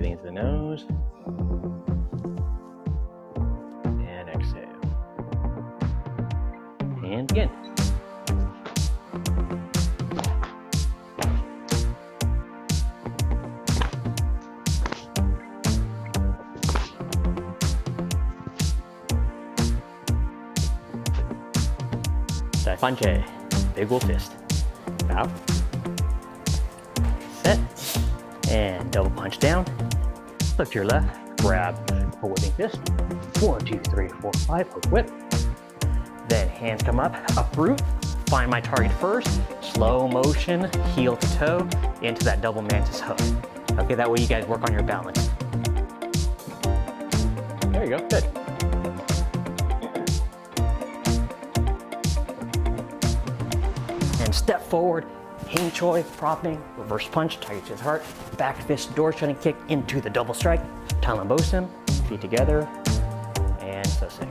Breathing into the nose. And exhale. And again. Sai Fanche, big wolf fist. Bow. Set. And double punch down. Look to your left, grab a whipping fist. 1, 2, 3, 4, 5, hook whip. Then hands come up, uproot, find my target first, slow motion, heel to toe, into that double mantis hook. Okay, that way you guys work on your balance. There you go, good. And step forward, hing choi, propping, reverse punch, target to his heart, back fist, door shutting kick into the double strike, Thailand bosun, feet together, and so sick.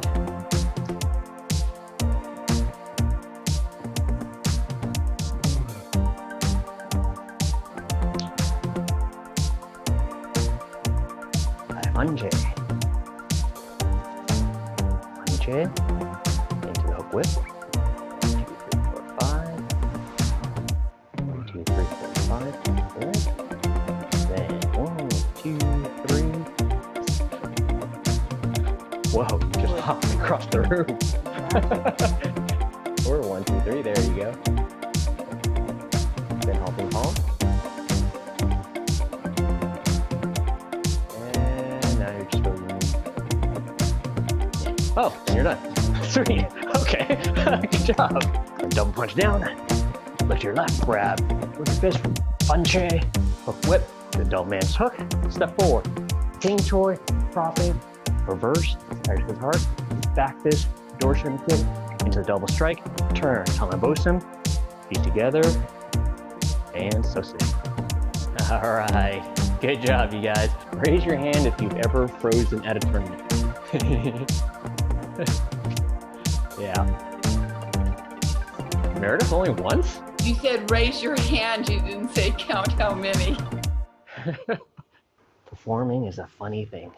Punche. Punche. Into the hook whip. 1, 2, 3, 4, 5. 1, 2, 3, 4, 5. Good. Then 1, 2, 3. Whoa, you just hopped across the room. Or 1, 2, 3. There you go. Then helping palm. Oh, and you're done. 3. Okay, good job. And double punch down. Look to your left, grab with your fist, punche, hook whip, the double man's hook, step forward. King choi, propping, reverse, target with heart, back fist, door shutting kick, into the double strike, turn, Thailand bosun, feet together, and so sick. All right, good job, you guys. Raise your hand if you've ever frozen at a tournament. Yeah. Meredith, only once? You said raise your hand, you didn't say count how many. Performing is a funny thing.